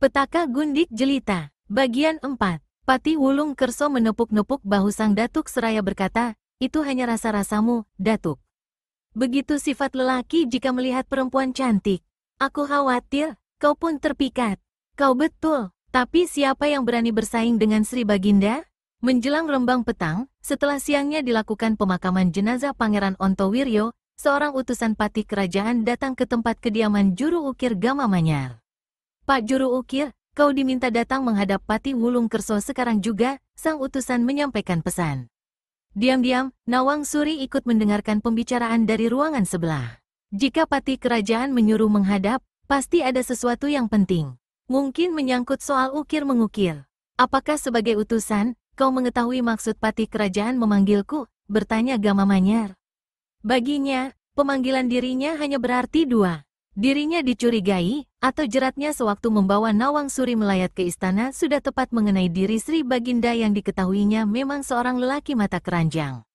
Petaka Gundik Jelita. Bagian 4. Patih Wulung Kerso menepuk-nepuk bahu sang datuk seraya berkata, itu hanya rasa-rasamu, datuk. Begitu sifat lelaki jika melihat perempuan cantik. Aku khawatir, kau pun terpikat. Kau betul, tapi siapa yang berani bersaing dengan Sri Baginda? Menjelang rembang petang, setelah siangnya dilakukan pemakaman jenazah Pangeran Ontowiryo, seorang utusan patih kerajaan datang ke tempat kediaman Juru Ukir Gama Manyar. Pak Juru Ukir, kau diminta datang menghadap Patih Wulung Kerso sekarang juga, sang utusan menyampaikan pesan. Diam-diam, Nawang Suri ikut mendengarkan pembicaraan dari ruangan sebelah. Jika patih kerajaan menyuruh menghadap, pasti ada sesuatu yang penting. Mungkin menyangkut soal ukir-mengukir. Apakah sebagai utusan, kau mengetahui maksud patih kerajaan memanggilku? Bertanya Gama Manyar. Baginya, pemanggilan dirinya hanya berarti dua. Dirinya dicurigai, atau jeratnya sewaktu membawa Nawang Suri melayat ke istana sudah tepat mengenai diri Sri Baginda yang diketahuinya memang seorang lelaki mata keranjang.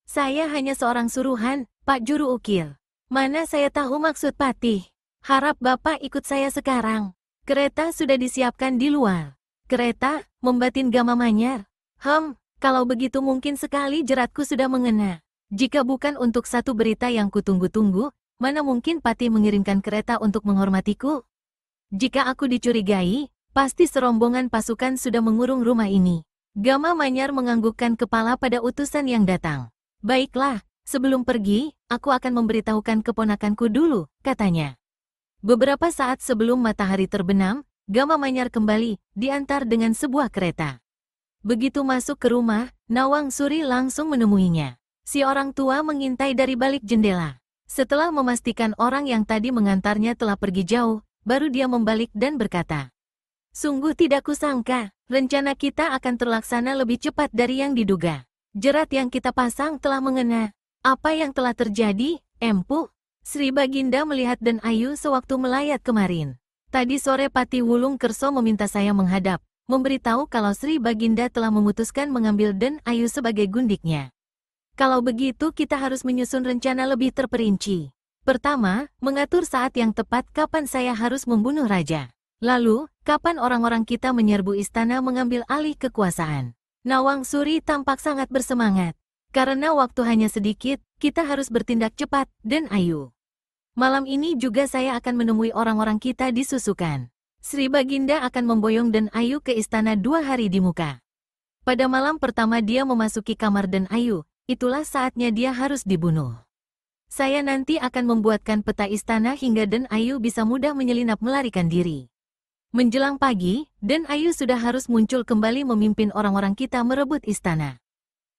Saya hanya seorang suruhan, Pak Juru Ukir. Mana saya tahu maksud patih. Harap Bapak ikut saya sekarang. Kereta sudah disiapkan di luar. Kereta, membatin Gama Manyar. Kalau begitu mungkin sekali jeratku sudah mengena. Jika bukan untuk satu berita yang kutunggu-tunggu, mana mungkin patih mengirimkan kereta untuk menghormatiku? Jika aku dicurigai, pasti serombongan pasukan sudah mengurung rumah ini. Gama Manyar menganggukkan kepala pada utusan yang datang. Baiklah, sebelum pergi, aku akan memberitahukan keponakanku dulu, katanya. Beberapa saat sebelum matahari terbenam, Gama Manyar kembali, diantar dengan sebuah kereta. Begitu masuk ke rumah, Nawang Suri langsung menemuinya. Si orang tua mengintai dari balik jendela. Setelah memastikan orang yang tadi mengantarnya telah pergi jauh, baru dia membalik dan berkata, sungguh tidak kusangka, rencana kita akan terlaksana lebih cepat dari yang diduga. Jerat yang kita pasang telah mengena. Apa yang telah terjadi, Empu? Sri Baginda melihat Dan Ayu sewaktu melayat kemarin. Tadi sore Patih Wulung Kerso meminta saya menghadap, memberitahu kalau Sri Baginda telah memutuskan mengambil Dan Ayu sebagai gundiknya. Kalau begitu kita harus menyusun rencana lebih terperinci. Pertama, mengatur saat yang tepat kapan saya harus membunuh raja. Lalu, kapan orang-orang kita menyerbu istana mengambil alih kekuasaan. Nawang Suri tampak sangat bersemangat. Karena waktu hanya sedikit, kita harus bertindak cepat, Dan Ayu. Malam ini juga saya akan menemui orang-orang kita di Susukan. Sri Baginda akan memboyong Dan Ayu ke istana 2 hari di muka. Pada malam pertama dia memasuki kamar Dan Ayu. Itulah saatnya dia harus dibunuh. Saya nanti akan membuatkan peta istana hingga Dan Ayu bisa mudah menyelinap melarikan diri. Menjelang pagi, Dan Ayu sudah harus muncul kembali memimpin orang-orang kita merebut istana.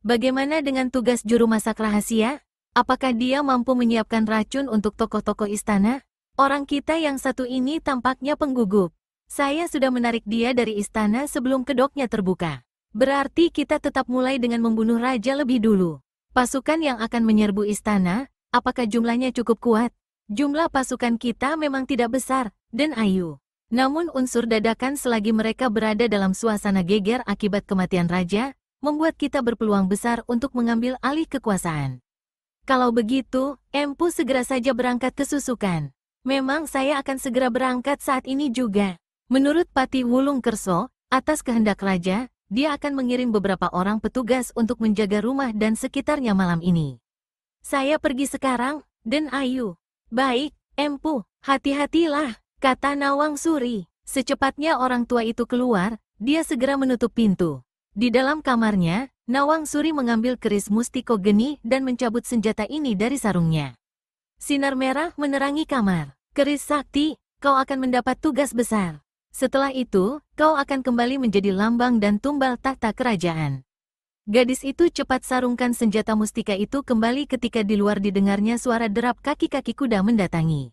Bagaimana dengan tugas juru masak rahasia? Apakah dia mampu menyiapkan racun untuk tokoh-tokoh istana? Orang kita yang satu ini tampaknya penggugup. Saya sudah menarik dia dari istana sebelum kedoknya terbuka. Berarti kita tetap mulai dengan membunuh raja lebih dulu. Pasukan yang akan menyerbu istana, apakah jumlahnya cukup kuat? Jumlah pasukan kita memang tidak besar, Dan Ayu. Namun unsur dadakan selagi mereka berada dalam suasana geger akibat kematian raja, membuat kita berpeluang besar untuk mengambil alih kekuasaan. Kalau begitu, Empu segera saja berangkat ke Susukan. Memang saya akan segera berangkat saat ini juga. Menurut Patih Wulung Kerso, atas kehendak raja, dia akan mengirim beberapa orang petugas untuk menjaga rumah dan sekitarnya malam ini. Saya pergi sekarang, Dan Ayu. Baik, Empu, hati-hatilah, kata Nawang Suri. Secepatnya orang tua itu keluar, dia segera menutup pintu. Di dalam kamarnya, Nawang Suri mengambil keris mustiko geni dan mencabut senjata ini dari sarungnya. Sinar merah menerangi kamar. Keris sakti, kau akan mendapat tugas besar. Setelah itu, kau akan kembali menjadi lambang dan tumbal tahta kerajaan. Gadis itu cepat sarungkan senjata mustika itu kembali ketika di luar didengarnya suara derap kaki-kaki kuda mendatangi.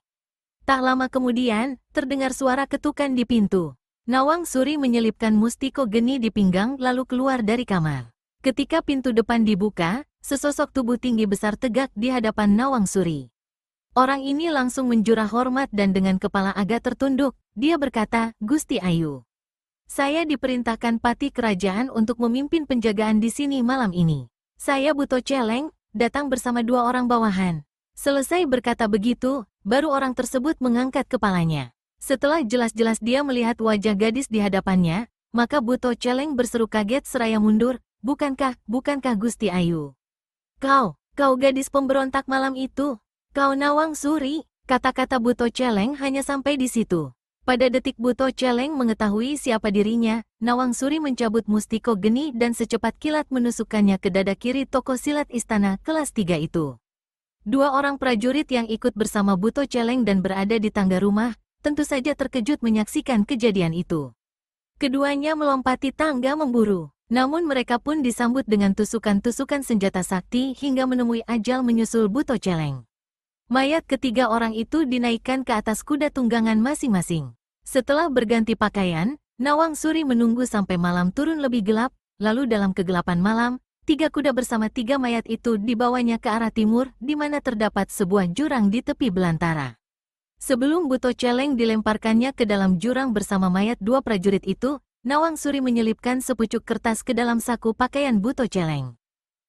Tak lama kemudian, terdengar suara ketukan di pintu. Nawang Suri menyelipkan mustiko geni di pinggang lalu keluar dari kamar. Ketika pintu depan dibuka, sesosok tubuh tinggi besar tegak di hadapan Nawang Suri. Orang ini langsung menjurah hormat dan dengan kepala agak tertunduk, dia berkata, Gusti Ayu. Saya diperintahkan patih kerajaan untuk memimpin penjagaan di sini malam ini. Saya Buto Celeng, datang bersama 2 orang bawahan. Selesai berkata begitu, baru orang tersebut mengangkat kepalanya. Setelah jelas-jelas dia melihat wajah gadis di hadapannya, maka Buto Celeng berseru kaget seraya mundur, bukankah Gusti Ayu? Kau gadis pemberontak malam itu. Kau Nawang Suri, kata-kata Buto Celeng hanya sampai di situ. Pada detik Buto Celeng mengetahui siapa dirinya, Nawang Suri mencabut mustiko geni dan secepat kilat menusukkannya ke dada kiri toko silat istana kelas 3 itu. Dua orang prajurit yang ikut bersama Buto Celeng dan berada di tangga rumah, tentu saja terkejut menyaksikan kejadian itu. Keduanya melompati tangga memburu, namun mereka pun disambut dengan tusukan-tusukan senjata sakti hingga menemui ajal menyusul Buto Celeng. Mayat ketiga orang itu dinaikkan ke atas kuda tunggangan masing-masing. Setelah berganti pakaian, Nawang Suri menunggu sampai malam turun lebih gelap, lalu dalam kegelapan malam, 3 kuda bersama 3 mayat itu dibawanya ke arah timur, di mana terdapat sebuah jurang di tepi belantara. Sebelum Buto Celeng dilemparkannya ke dalam jurang bersama mayat 2 prajurit itu, Nawang Suri menyelipkan sepucuk kertas ke dalam saku pakaian Buto Celeng.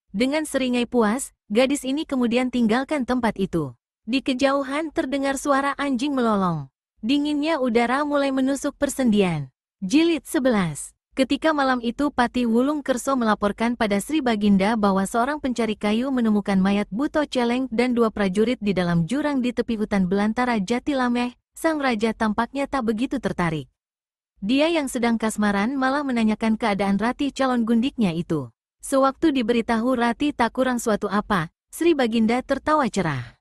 Dengan seringai puas, gadis ini kemudian tinggalkan tempat itu. Di kejauhan terdengar suara anjing melolong. Dinginnya udara mulai menusuk persendian. Jilid 11. Ketika malam itu Patih Wulung Kerso melaporkan pada Sri Baginda bahwa seorang pencari kayu menemukan mayat Buto Celeng dan 2 prajurit di dalam jurang di tepi hutan belantara Jatilameh, sang raja tampaknya tak begitu tertarik. Dia yang sedang kasmaran malah menanyakan keadaan Rati calon gundiknya itu. Sewaktu diberitahu Rati tak kurang suatu apa, Sri Baginda tertawa cerah.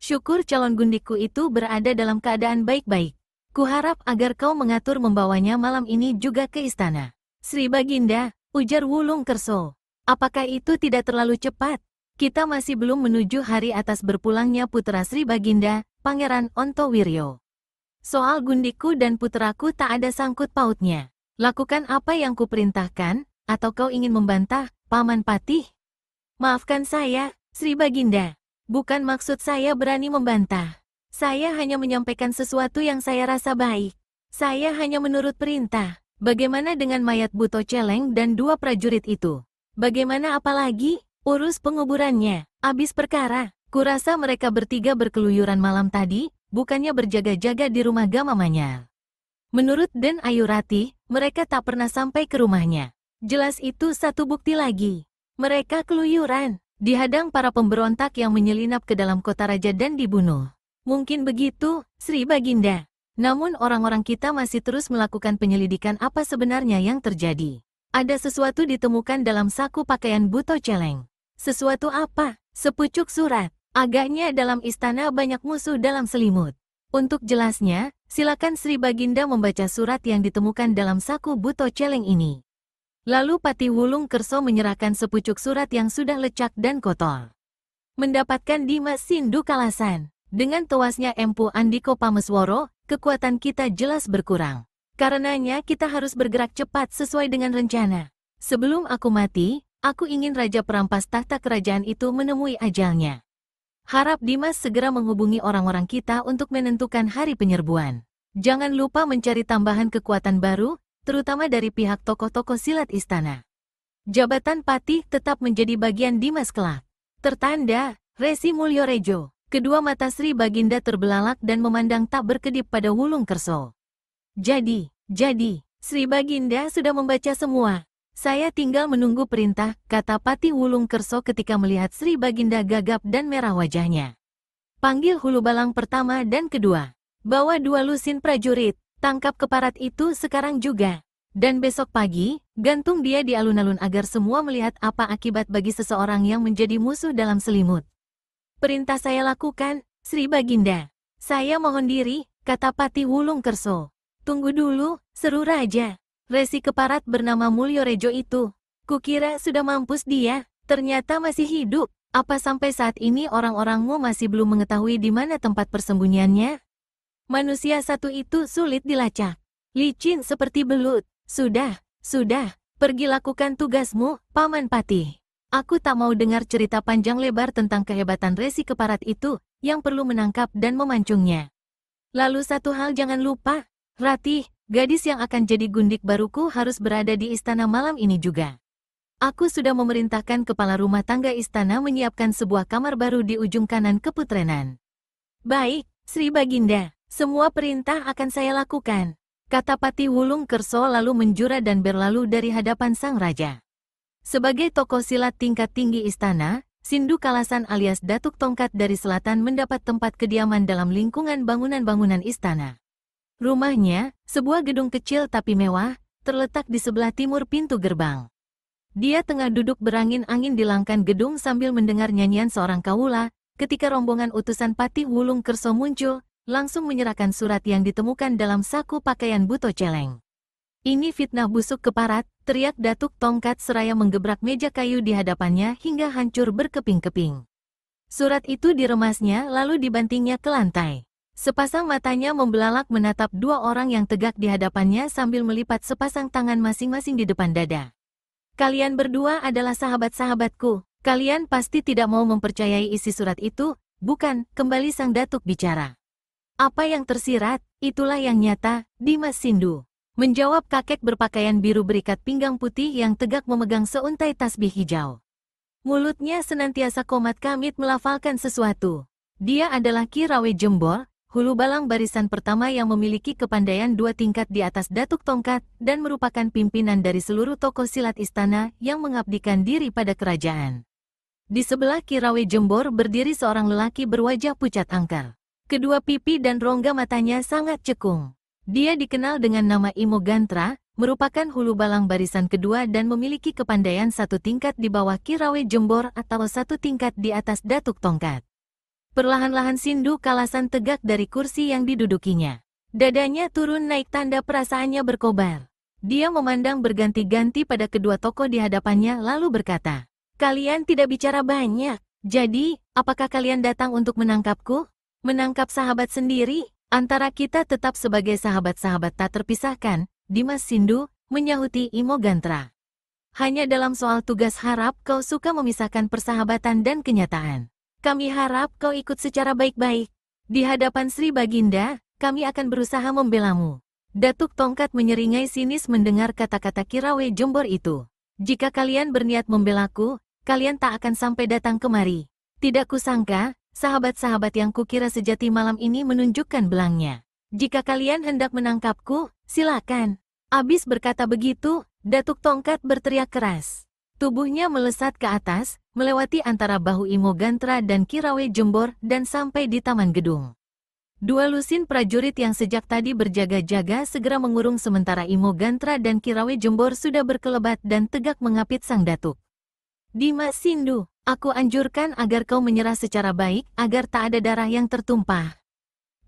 Syukur calon gundikku itu berada dalam keadaan baik-baik. Kuharap agar kau mengatur membawanya malam ini juga ke istana. Sri Baginda, ujar Wulung Kerso. Apakah itu tidak terlalu cepat? Kita masih belum menuju hari atas berpulangnya putra Sri Baginda, Pangeran Ontowiryo. Soal gundikku dan putraku tak ada sangkut pautnya. Lakukan apa yang kuperintahkan, atau kau ingin membantah, Paman Patih? Maafkan saya, Sri Baginda. Bukan maksud saya berani membantah. Saya hanya menyampaikan sesuatu yang saya rasa baik. Saya hanya menurut perintah. Bagaimana dengan mayat Buto Celeng dan 2 prajurit itu? Bagaimana apalagi? Urus penguburannya. Abis perkara. Kurasa mereka bertiga berkeluyuran malam tadi, bukannya berjaga-jaga di rumah Gamamanya. Menurut Den Ayu Ratih, mereka tak pernah sampai ke rumahnya. Jelas itu satu bukti lagi. Mereka keluyuran, dihadang para pemberontak yang menyelinap ke dalam kota raja dan dibunuh. Mungkin begitu, Sri Baginda. Namun orang-orang kita masih terus melakukan penyelidikan apa sebenarnya yang terjadi. Ada sesuatu ditemukan dalam saku pakaian Buto Celeng. Sesuatu apa? Sepucuk surat. Agaknya dalam istana banyak musuh dalam selimut. Untuk jelasnya, silakan Sri Baginda membaca surat yang ditemukan dalam saku Buto Celeng ini. Lalu Patih Wulung Kerso menyerahkan sepucuk surat yang sudah lecak dan kotor. Mendapatkan Dimas Sindu Kalasan. Dengan tewasnya Empu Andiko Pamesworo, kekuatan kita jelas berkurang. Karenanya kita harus bergerak cepat sesuai dengan rencana. Sebelum aku mati, aku ingin Raja perampas tahta kerajaan itu menemui ajalnya. Harap Dimas segera menghubungi orang-orang kita untuk menentukan hari penyerbuan. Jangan lupa mencari tambahan kekuatan baru, terutama dari pihak tokoh-tokoh silat istana. Jabatan Patih tetap menjadi bagian Dimas kelak. Tertanda, Resi Mulyorejo. Kedua mata Sri Baginda terbelalak dan memandang tak berkedip pada Wulung Kerso. Jadi, Sri Baginda sudah membaca semua. Saya tinggal menunggu perintah, kata Patih Wulung Kerso ketika melihat Sri Baginda gagap dan merah wajahnya. Panggil hulu balang pertama dan kedua. Bawa 2 lusin prajurit, tangkap keparat itu sekarang juga. Dan besok pagi, gantung dia di alun-alun agar semua melihat apa akibat bagi seseorang yang menjadi musuh dalam selimut. Perintah saya lakukan, Sri Baginda. Saya mohon diri, kata Patih Wulung Kerso. Tunggu dulu, seru raja. Resi keparat bernama Mulyorejo itu. Kukira sudah mampus dia, ternyata masih hidup. Apa sampai saat ini orang-orangmu masih belum mengetahui di mana tempat persembunyiannya? Manusia satu itu sulit dilacak. Licin seperti belut. Sudah, pergi lakukan tugasmu, Paman Patih. Aku tak mau dengar cerita panjang lebar tentang kehebatan Resi keparat itu, yang perlu menangkap dan memancungnya. Lalu satu hal jangan lupa, Ratih, gadis yang akan jadi gundik baruku harus berada di istana malam ini juga. Aku sudah memerintahkan kepala rumah tangga istana menyiapkan sebuah kamar baru di ujung kanan keputrenan. Baik, Sri Baginda, Semua perintah akan saya lakukan, kata Patih Wulung Kerso lalu menjura dan berlalu dari hadapan sang raja. Sebagai tokoh silat tingkat tinggi istana, Sindu Kalasan alias Datuk Tongkat dari Selatan mendapat tempat kediaman dalam lingkungan bangunan-bangunan istana. Rumahnya, sebuah gedung kecil tapi mewah, terletak di sebelah timur pintu gerbang. Dia tengah duduk berangin-angin di langkan gedung sambil mendengar nyanyian seorang kawula, ketika rombongan utusan Patih Wulung Kerso muncul, langsung menyerahkan surat yang ditemukan dalam saku pakaian Buto Celeng. Ini fitnah busuk keparat, teriak Datuk Tongkat seraya menggebrak meja kayu di hadapannya hingga hancur berkeping-keping. Surat itu diremasnya lalu dibantingnya ke lantai. Sepasang matanya membelalak menatap dua orang yang tegak di hadapannya sambil melipat sepasang tangan masing-masing di depan dada. Kalian berdua adalah sahabat-sahabatku. Kalian pasti tidak mau mempercayai isi surat itu, bukan? Kembali sang Datuk bicara. Apa yang tersirat, itulah yang nyata, Dimas Sindu. Menjawab kakek berpakaian biru berikat pinggang putih yang tegak memegang seuntai tasbih hijau. Mulutnya senantiasa komat kamit melafalkan sesuatu. Dia adalah Ki Rawe Jembor, hulu balang barisan pertama yang memiliki kepandaian 2 tingkat di atas Datuk Tongkat dan merupakan pimpinan dari seluruh tokoh silat istana yang mengabdikan diri pada kerajaan. Di sebelah Ki Rawe Jembor berdiri seorang lelaki berwajah pucat angker. Kedua pipi dan rongga matanya sangat cekung. Dia dikenal dengan nama Imo Gantra, merupakan hulu balang barisan kedua dan memiliki kepandaian 1 tingkat di bawah Ki Rawe Jembor atau 1 tingkat di atas Datuk Tongkat. Perlahan-lahan Sindu Kalasan tegak dari kursi yang didudukinya. Dadanya turun naik tanda perasaannya berkobar. Dia memandang berganti-ganti pada kedua tokoh di hadapannya lalu berkata, "Kalian tidak bicara banyak, jadi, apakah kalian datang untuk menangkapku? Menangkap sahabat sendiri? Antara kita tetap sebagai sahabat-sahabat tak terpisahkan," Dimas Sindu, menyahuti Imo Gantra. "Hanya dalam soal tugas harap kau suka memisahkan persahabatan dan kenyataan. Kami harap kau ikut secara baik-baik. Di hadapan Sri Baginda, kami akan berusaha membelamu." Datuk Tongkat menyeringai sinis mendengar kata-kata Ki Rawe Jembor itu. "Jika kalian berniat membelaku, kalian tak akan sampai datang kemari. Tidak kusangka, sahabat-sahabat yang kukira sejati malam ini menunjukkan belangnya. Jika kalian hendak menangkapku, silakan." Abis berkata begitu, Datuk Tongkat berteriak keras. Tubuhnya melesat ke atas, melewati antara bahu Imo Gantra dan Ki Rawe Jembor dan sampai di taman gedung. Dua lusin prajurit yang sejak tadi berjaga-jaga segera mengurung sementara Imo Gantra dan Ki Rawe Jembor sudah berkelebat dan tegak mengapit sang Datuk. "Dimas Sindu, aku anjurkan agar kau menyerah secara baik agar tak ada darah yang tertumpah."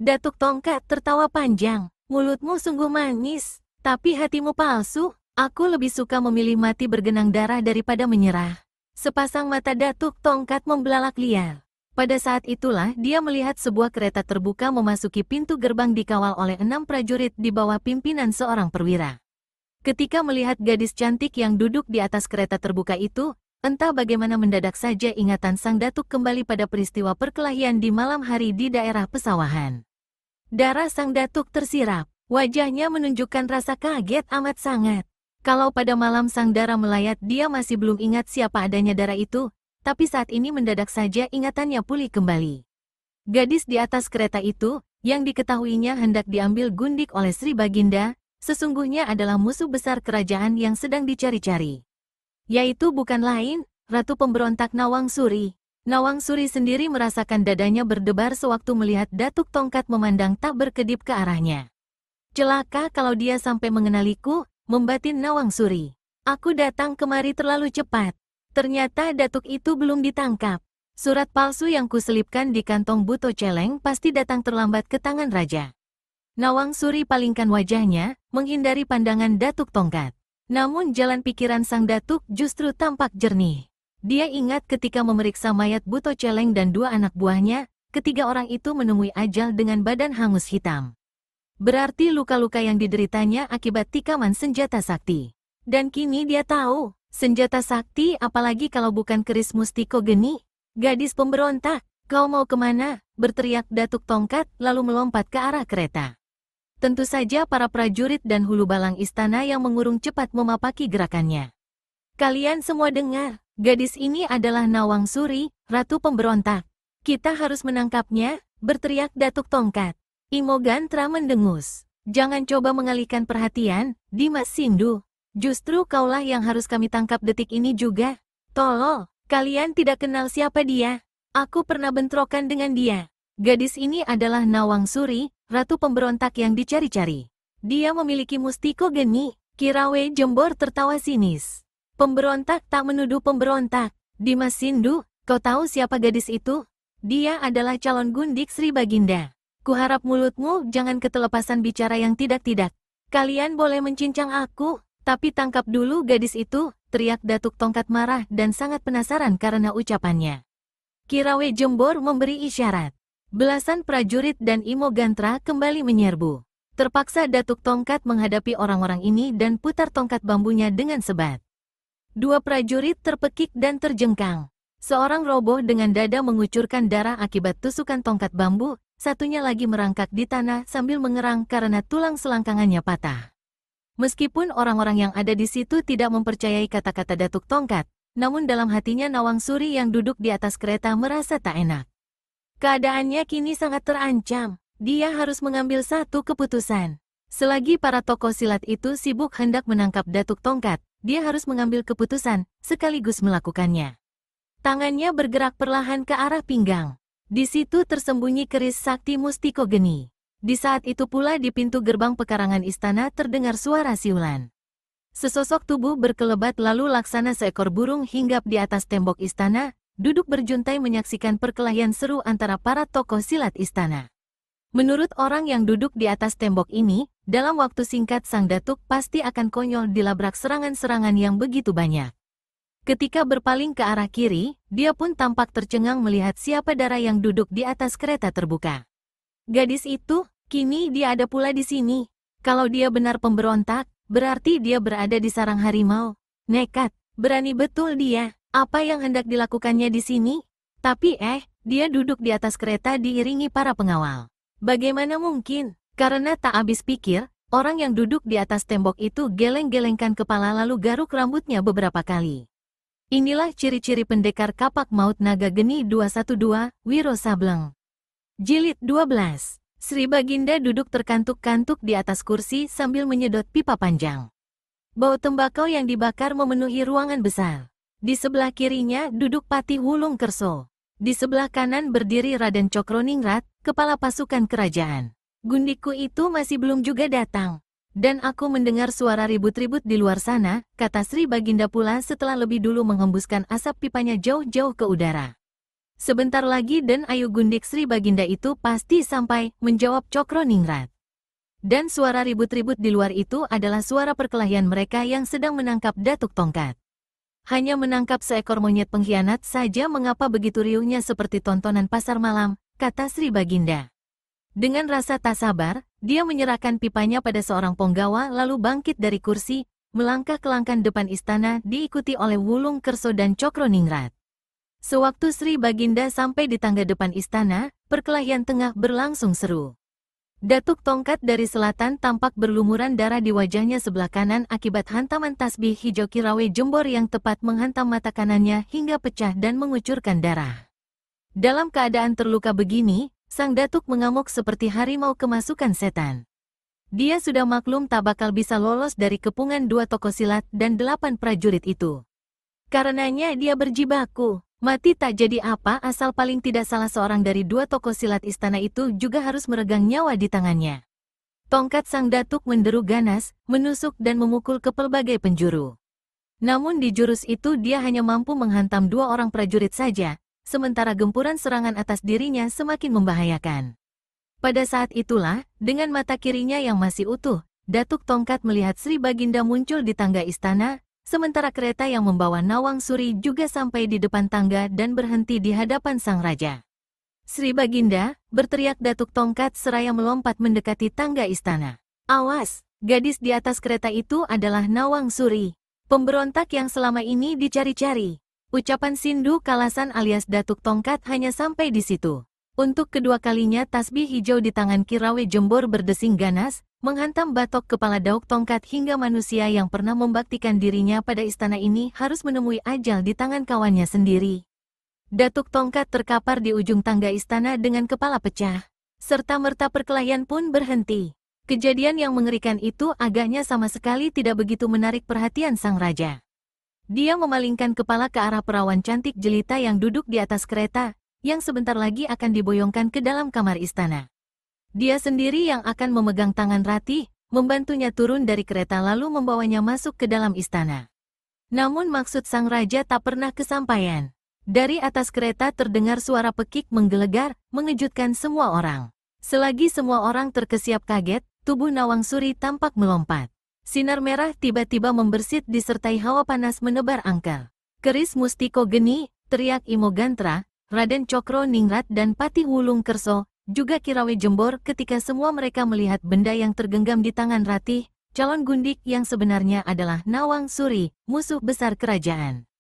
Datuk Tongkat tertawa panjang. "Mulutmu sungguh manis, tapi hatimu palsu. Aku lebih suka memilih mati bergenang darah daripada menyerah." Sepasang mata Datuk Tongkat membelalak liar. Pada saat itulah dia melihat sebuah kereta terbuka memasuki pintu gerbang dikawal oleh 6 prajurit di bawah pimpinan seorang perwira. Ketika melihat gadis cantik yang duduk di atas kereta terbuka itu, entah bagaimana mendadak saja ingatan sang Datuk kembali pada peristiwa perkelahian di malam hari di daerah pesawahan. Darah sang Datuk tersirat. Wajahnya menunjukkan rasa kaget amat sangat. Kalau pada malam sang darah melayat dia masih belum ingat siapa adanya darah itu, tapi saat ini mendadak saja ingatannya pulih kembali. Gadis di atas kereta itu, yang diketahuinya hendak diambil gundik oleh Sri Baginda, sesungguhnya adalah musuh besar kerajaan yang sedang dicari-cari. Yaitu bukan lain, Ratu Pemberontak Nawang Suri. Nawang Suri sendiri merasakan dadanya berdebar sewaktu melihat Datuk Tongkat memandang tak berkedip ke arahnya. "Celaka kalau dia sampai mengenaliku," membatin Nawang Suri. "Aku datang kemari terlalu cepat. Ternyata Datuk itu belum ditangkap. Surat palsu yang kuselipkan di kantong Buto Celeng pasti datang terlambat ke tangan raja." Nawang Suri palingkan wajahnya, menghindari pandangan Datuk Tongkat. Namun jalan pikiran sang Datuk justru tampak jernih. Dia ingat ketika memeriksa mayat Buto Celeng dan 2 anak buahnya, ketiga orang itu menemui ajal dengan badan hangus hitam. Berarti luka-luka yang dideritanya akibat tikaman senjata sakti. Dan kini dia tahu, senjata sakti apalagi kalau bukan keris mustiko geni. "Gadis pemberontak, kau mau kemana?" berteriak Datuk Tongkat lalu melompat ke arah kereta. Tentu saja para prajurit dan hulu balang istana yang mengurung cepat memapaki gerakannya. "Kalian semua dengar, gadis ini adalah Nawang Suri, Ratu Pemberontak. Kita harus menangkapnya," berteriak Datuk Tongkat. Imogantra mendengus. Jangan coba mengalihkan perhatian, Dimas Sindu. Justru kaulah yang harus kami tangkap detik ini juga. Tolol, kalian tidak kenal siapa dia. Aku pernah bentrokan dengan dia. Gadis ini adalah Nawang Suri, ratu pemberontak yang dicari-cari. Dia memiliki mustiko geni. Kirawe Jembor tertawa sinis. Pemberontak tak menuduh pemberontak. Dimas Sindu, kau tahu siapa gadis itu? Dia adalah calon gundik Sri Baginda. Kuharap mulutmu jangan ketelepasan bicara yang tidak-tidak. Kalian boleh mencincang aku, tapi tangkap dulu gadis itu, teriak Datuk Tongkat marah dan sangat penasaran karena ucapannya. Kirawe Jembor memberi isyarat. Belasan prajurit dan Imogantra kembali menyerbu. Terpaksa Datuk Tongkat menghadapi orang-orang ini dan putar tongkat bambunya dengan sebat. Dua prajurit terpekik dan terjengkang. Seorang roboh dengan dada mengucurkan darah akibat tusukan tongkat bambu, satunya lagi merangkak di tanah sambil mengerang karena tulang selangkangannya patah. Meskipun orang-orang yang ada di situ tidak mempercayai kata-kata Datuk Tongkat, namun dalam hatinya Nawang Suri yang duduk di atas kereta merasa tak enak. Keadaannya kini sangat terancam. Dia harus mengambil satu keputusan. Selagi para tokoh silat itu sibuk hendak menangkap Datuk Tongkat, dia harus mengambil keputusan, sekaligus melakukannya. Tangannya bergerak perlahan ke arah pinggang. Di situ tersembunyi keris sakti mustiko geni. Di saat itu pula di pintu gerbang pekarangan istana terdengar suara siulan. Sesosok tubuh berkelebat lalu laksana seekor burung hinggap di atas tembok istana, duduk berjuntai menyaksikan perkelahian seru antara para tokoh silat istana. Menurut orang yang duduk di atas tembok ini, dalam waktu singkat sang datuk pasti akan konyol dilabrak serangan-serangan yang begitu banyak. Ketika berpaling ke arah kiri, dia pun tampak tercengang melihat siapa darah yang duduk di atas kereta terbuka. Gadis itu, kini dia ada pula di sini. Kalau dia benar pemberontak, berarti dia berada di sarang harimau. Nekat, berani betul dia. Apa yang hendak dilakukannya di sini? Tapi dia duduk di atas kereta diiringi para pengawal. Bagaimana mungkin? Karena tak habis pikir, orang yang duduk di atas tembok itu geleng-gelengkan kepala lalu garuk rambutnya beberapa kali. Inilah ciri-ciri pendekar kapak maut naga geni 212, Wiro Sableng. Jilid 12. Sri Baginda duduk terkantuk-kantuk di atas kursi sambil menyedot pipa panjang. Bau tembakau yang dibakar memenuhi ruangan besar. Di sebelah kirinya duduk Patih Wulung Kerso. Di sebelah kanan berdiri Raden Cokroningrat, kepala pasukan kerajaan. Gundikku itu masih belum juga datang. Dan aku mendengar suara ribut-ribut di luar sana, kata Sri Baginda pula setelah lebih dulu menghembuskan asap pipanya jauh-jauh ke udara. Sebentar lagi dan Ayu Gundik Sri Baginda itu pasti sampai, menjawab Cokroningrat. Dan suara ribut-ribut di luar itu adalah suara perkelahian mereka yang sedang menangkap Datuk Tongkat. Hanya menangkap seekor monyet pengkhianat saja mengapa begitu riuhnya seperti tontonan pasar malam, kata Sri Baginda. Dengan rasa tak sabar, dia menyerahkan pipanya pada seorang penggawa lalu bangkit dari kursi, melangkah ke langkan depan istana diikuti oleh Wulung Kerso dan Cokroningrat. Sewaktu Sri Baginda sampai di tangga depan istana, perkelahian tengah berlangsung seru. Datuk Tongkat dari selatan tampak berlumuran darah di wajahnya sebelah kanan akibat hantaman tasbih hijau Kirawe Jembor yang tepat menghantam mata kanannya hingga pecah dan mengucurkan darah. Dalam keadaan terluka begini, sang datuk mengamuk seperti harimau kemasukan setan. Dia sudah maklum tak bakal bisa lolos dari kepungan dua tokoh silat dan 8 prajurit itu. Karenanya dia berjibaku, mati tak jadi apa asal paling tidak salah seorang dari 2 tokoh silat istana itu juga harus meregang nyawa di tangannya. Tongkat sang datuk menderu ganas, menusuk dan memukul ke pelbagai penjuru. Namun di jurus itu dia hanya mampu menghantam 2 orang prajurit saja, sementara gempuran serangan atas dirinya semakin membahayakan. Pada saat itulah, dengan mata kirinya yang masih utuh, Datuk Tongkat melihat Sri Baginda muncul di tangga istana, sementara kereta yang membawa Nawang Suri juga sampai di depan tangga dan berhenti di hadapan sang raja. Sri Baginda, berteriak Datuk Tongkat seraya melompat mendekati tangga istana. Awas, gadis di atas kereta itu adalah Nawang Suri, pemberontak yang selama ini dicari-cari. Ucapan Sindu Kalasan alias Datuk Tongkat hanya sampai di situ. Untuk kedua kalinya tasbih hijau di tangan Kirawe Jembor berdesing ganas, menghantam batok kepala Datuk Tongkat hingga manusia yang pernah membaktikan dirinya pada istana ini harus menemui ajal di tangan kawannya sendiri. Datuk Tongkat terkapar di ujung tangga istana dengan kepala pecah. Serta-merta perkelahian pun berhenti. Kejadian yang mengerikan itu agaknya sama sekali tidak begitu menarik perhatian sang raja. Dia memalingkan kepala ke arah perawan cantik jelita yang duduk di atas kereta, yang sebentar lagi akan diboyongkan ke dalam kamar istana. Dia sendiri yang akan memegang tangan Ratih, membantunya turun dari kereta lalu membawanya masuk ke dalam istana. Namun maksud sang raja tak pernah kesampaian. Dari atas kereta terdengar suara pekik menggelegar, mengejutkan semua orang. Selagi semua orang terkesiap kaget, tubuh Nawang Suri tampak melompat. Sinar merah tiba-tiba membersit disertai hawa panas menebar angker. Keris Mustiko Geni, teriak Imo Gantra, Raden Cokro Ningrat dan Patih Wulung Kerso, juga Kirawe Jembor ketika semua mereka melihat benda yang tergenggam di tangan Ratih, calon gundik yang sebenarnya adalah Nawang Suri, musuh besar kerajaan.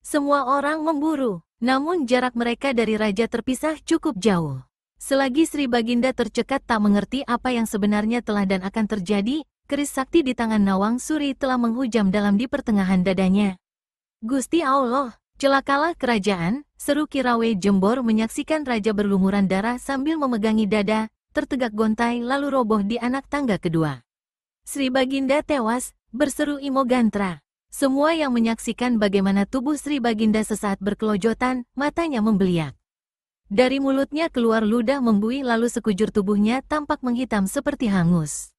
Semua orang memburu, namun jarak mereka dari raja terpisah cukup jauh. Selagi Sri Baginda tercekat tak mengerti apa yang sebenarnya telah dan akan terjadi, keris sakti di tangan Nawang Suri telah menghujam dalam di pertengahan dadanya. Gusti Allah, celakalah kerajaan, seru Kirawe Jembor menyaksikan raja berlumuran darah sambil memegangi dada, tertegak gontai lalu roboh di anak tangga kedua. Sri Baginda tewas, berseru Imo Gantra. Semua yang menyaksikan bagaimana tubuh Sri Baginda sesaat berkelojotan, matanya membeliak. Dari mulutnya keluar ludah membuih lalu sekujur tubuhnya tampak menghitam seperti hangus.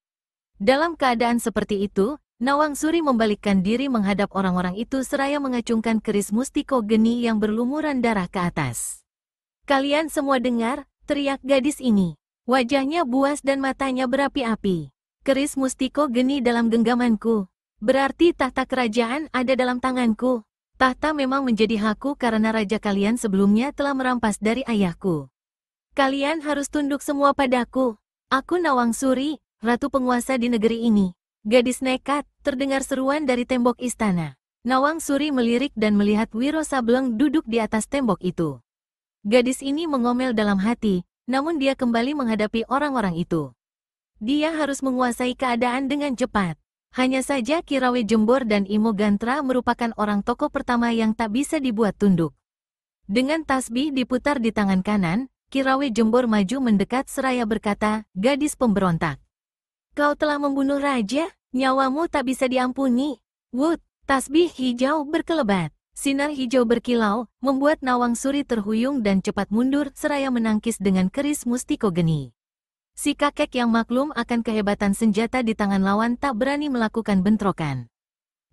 Dalam keadaan seperti itu, Nawang Suri membalikkan diri menghadap orang-orang itu seraya mengacungkan keris Mustiko Geni yang berlumuran darah ke atas. Kalian semua dengar, teriak gadis ini. Wajahnya buas dan matanya berapi-api. Keris Mustiko Geni dalam genggamanku. Berarti tahta kerajaan ada dalam tanganku. Tahta memang menjadi hakku karena raja kalian sebelumnya telah merampas dari ayahku. Kalian harus tunduk semua padaku. Aku Nawang Suri, ratu penguasa di negeri ini. Gadis nekat, terdengar seruan dari tembok istana. Nawang Suri melirik dan melihat Wiro Sableng duduk di atas tembok itu. Gadis ini mengomel dalam hati, namun dia kembali menghadapi orang-orang itu. Dia harus menguasai keadaan dengan cepat. Hanya saja Kirawe Jembor dan Imo Gantra merupakan orang tokoh pertama yang tak bisa dibuat tunduk. Dengan tasbih diputar di tangan kanan, Kirawe Jembor maju mendekat seraya berkata, gadis pemberontak. Kau telah membunuh raja, nyawamu tak bisa diampuni. Wut, tasbih hijau berkelebat. Sinar hijau berkilau, membuat Nawang Suri terhuyung dan cepat mundur seraya menangkis dengan keris Mustiko Geni. Si kakek yang maklum akan kehebatan senjata di tangan lawan tak berani melakukan bentrokan.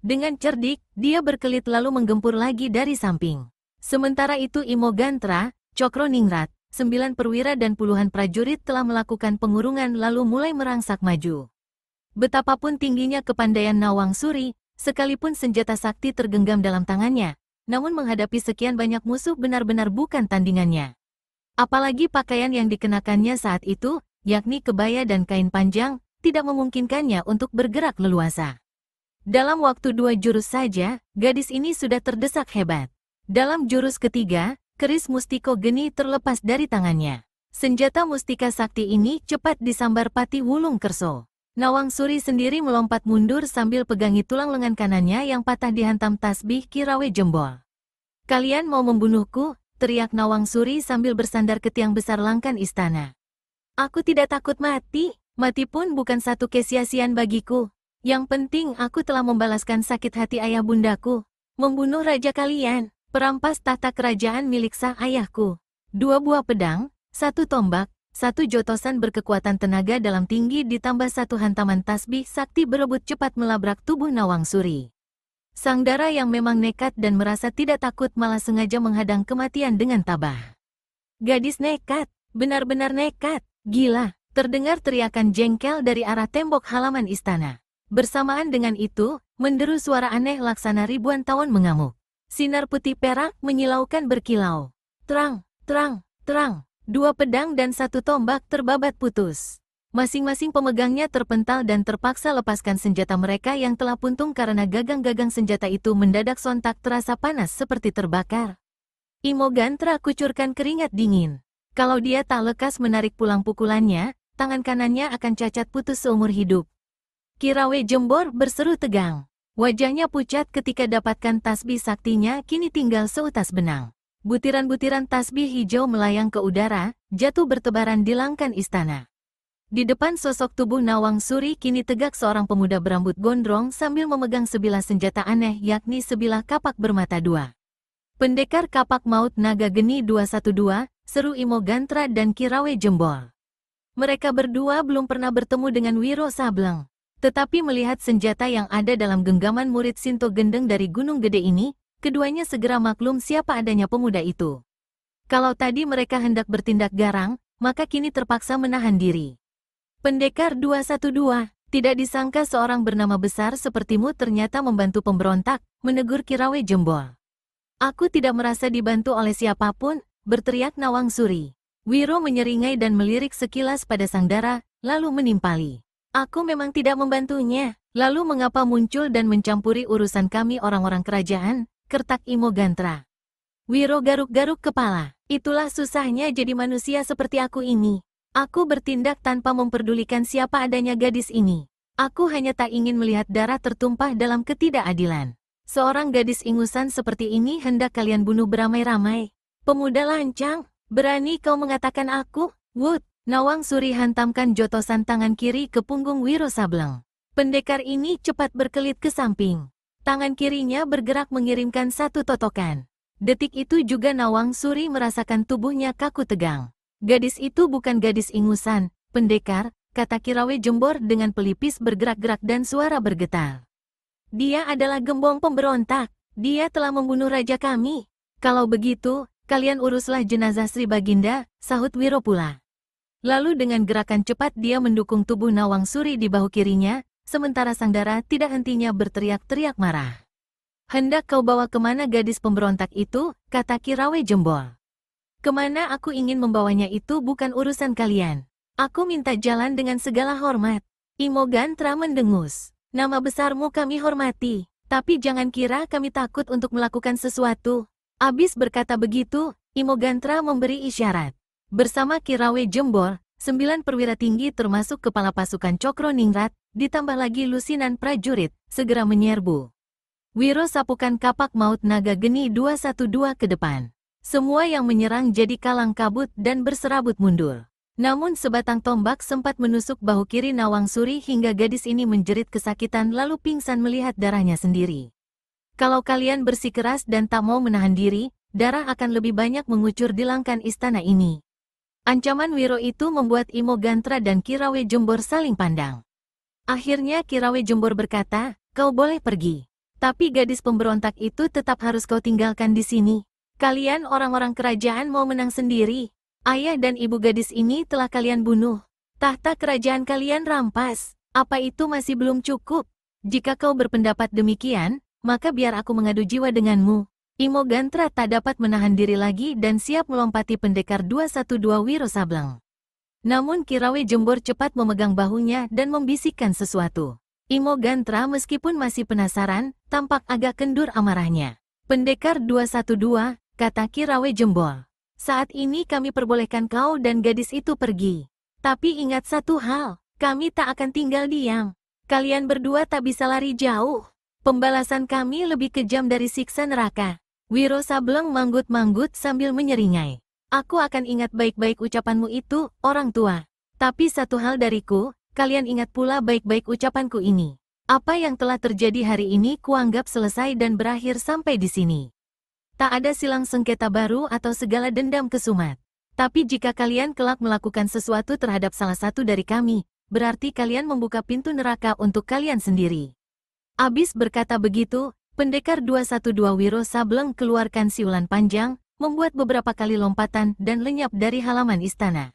Dengan cerdik, dia berkelit lalu menggempur lagi dari samping. Sementara itu Imo Gantra, Cokro Ningrat, 9 perwira dan puluhan prajurit telah melakukan pengurungan lalu mulai merangsak maju. Betapapun tingginya kepandaian Nawang Suri, sekalipun senjata sakti tergenggam dalam tangannya, namun menghadapi sekian banyak musuh benar-benar bukan tandingannya. Apalagi pakaian yang dikenakannya saat itu, yakni kebaya dan kain panjang, tidak memungkinkannya untuk bergerak leluasa. Dalam waktu 2 jurus saja, gadis ini sudah terdesak hebat. Dalam jurus ketiga, keris Mustiko Geni terlepas dari tangannya. Senjata mustika sakti ini cepat disambar Patih Wulung Kerso. Nawang Suri sendiri melompat mundur sambil pegangi tulang lengan kanannya yang patah dihantam tasbih Kirawe Jembor. Kalian mau membunuhku? Teriak Nawang Suri sambil bersandar ke tiang besar langkan istana. Aku tidak takut mati, mati pun bukan satu kesia-siaan bagiku. Yang penting aku telah membalaskan sakit hati ayah bundaku. Membunuh raja kalian, perampas tahta kerajaan milik sang ayahku. 2 buah pedang, 1 tombak, 1 jotosan berkekuatan tenaga dalam tinggi ditambah 1 hantaman tasbih sakti berebut cepat melabrak tubuh Nawang Suri. Sang dara yang memang nekat dan merasa tidak takut malah sengaja menghadang kematian dengan tabah. Gadis nekat, benar-benar nekat. Gila, terdengar teriakan jengkel dari arah tembok halaman istana. Bersamaan dengan itu, menderu suara aneh laksana ribuan tawon mengamuk. Sinar putih perak menyilaukan berkilau. Terang, terang, terang. 2 pedang dan 1 tombak terbabat putus. Masing-masing pemegangnya terpental dan terpaksa lepaskan senjata mereka yang telah puntung karena gagang-gagang senjata itu mendadak sontak terasa panas seperti terbakar. Imo Gantra kucurkan keringat dingin. Kalau dia tak lekas menarik pulang pukulannya, tangan kanannya akan cacat putus seumur hidup. Kirawe Jembor berseru tegang. Wajahnya pucat ketika dapatkan tasbih saktinya kini tinggal seutas benang. Butiran-butiran tasbih hijau melayang ke udara, jatuh bertebaran di langkan istana. Di depan sosok tubuh Nawang Suri kini tegak seorang pemuda berambut gondrong sambil memegang sebilah senjata aneh yakni sebilah kapak bermata dua. Pendekar kapak maut naga geni 212, seru Imo Gantra dan Kirawe Jembol. Mereka berdua belum pernah bertemu dengan Wiro Sableng. Tetapi melihat senjata yang ada dalam genggaman murid Sinto Gendeng dari Gunung Gede ini, keduanya segera maklum siapa adanya pemuda itu. Kalau tadi mereka hendak bertindak garang, maka kini terpaksa menahan diri. Pendekar 212, tidak disangka seorang bernama besar sepertimu ternyata membantu pemberontak, menegur Kirawe Jembol. Aku tidak merasa dibantu oleh siapapun, berteriak Nawang Suri. Wiro menyeringai dan melirik sekilas pada Sangdara, lalu menimpali. Aku memang tidak membantunya, lalu mengapa muncul dan mencampuri urusan kami orang-orang kerajaan, kertak Imo Gantra. Wiro garuk-garuk kepala. Itulah susahnya jadi manusia seperti aku ini. Aku bertindak tanpa memperdulikan siapa adanya gadis ini. Aku hanya tak ingin melihat darah tertumpah dalam ketidakadilan. Seorang gadis ingusan seperti ini hendak kalian bunuh beramai-ramai. Pemuda lancang, berani kau mengatakan aku? Wut! Nawang Suri hantamkan jotosan tangan kiri ke punggung Wiro Sableng. Pendekar ini cepat berkelit ke samping. Tangan kirinya bergerak mengirimkan satu totokan. Detik itu juga Nawang Suri merasakan tubuhnya kaku tegang. Gadis itu bukan gadis ingusan, pendekar, kata Kirawe Jembor dengan pelipis bergerak-gerak dan suara bergetar. Dia adalah gembong pemberontak. Dia telah membunuh raja kami. Kalau begitu, kalian uruslah jenazah Sri Baginda, sahut Wiro pula. Lalu dengan gerakan cepat dia mendukung tubuh Nawang Suri di bahu kirinya, sementara Sangdara tidak hentinya berteriak-teriak marah. Hendak kau bawa kemana gadis pemberontak itu, kata Kirawe Jembol. Kemana aku ingin membawanya itu bukan urusan kalian. Aku minta jalan dengan segala hormat. Imo Gantra mendengus. Nama besarmu kami hormati, tapi jangan kira kami takut untuk melakukan sesuatu. Abis berkata begitu, Imo Gantra memberi isyarat. Bersama Kirawe Jembol, 9 perwira tinggi termasuk kepala pasukan Cokro Ningrat, ditambah lagi lusinan prajurit, segera menyerbu. Wiro sapukan kapak maut naga geni 212 ke depan. Semua yang menyerang jadi kalang kabut dan berserabut mundur. Namun sebatang tombak sempat menusuk bahu kiri Nawang Suri hingga gadis ini menjerit kesakitan lalu pingsan melihat darahnya sendiri. Kalau kalian bersikeras dan tak mau menahan diri, darah akan lebih banyak mengucur di langkan istana ini. Ancaman Wiro itu membuat Imo Gantra dan Kirawe Jembor saling pandang. Akhirnya Kirawe Jembor berkata, kau boleh pergi. Tapi gadis pemberontak itu tetap harus kau tinggalkan di sini. Kalian orang-orang kerajaan mau menang sendiri. Ayah dan ibu gadis ini telah kalian bunuh. Tahta kerajaan kalian rampas. Apa itu masih belum cukup? Jika kau berpendapat demikian, maka biar aku mengadu jiwa denganmu. Imo Gantra tak dapat menahan diri lagi dan siap melompati pendekar 212 Wiro Sableng. Namun Kirawe Jembor cepat memegang bahunya dan membisikkan sesuatu. Imo Gantra meskipun masih penasaran, tampak agak kendur amarahnya. Pendekar 212, kata Kirawe Jembol. Saat ini kami perbolehkan kau dan gadis itu pergi. Tapi ingat satu hal, kami tak akan tinggal diam. Kalian berdua tak bisa lari jauh. Pembalasan kami lebih kejam dari siksa neraka. Wiro Sableng manggut-manggut sambil menyeringai. Aku akan ingat baik-baik ucapanmu itu, orang tua. Tapi satu hal dariku, kalian ingat pula baik-baik ucapanku ini. Apa yang telah terjadi hari ini kuanggap selesai dan berakhir sampai di sini. Tak ada silang sengketa baru atau segala dendam kesumat. Tapi jika kalian kelak melakukan sesuatu terhadap salah satu dari kami, berarti kalian membuka pintu neraka untuk kalian sendiri. Abis berkata begitu, pendekar 212 Wiro Sableng keluarkan siulan panjang, membuat beberapa kali lompatan dan lenyap dari halaman istana.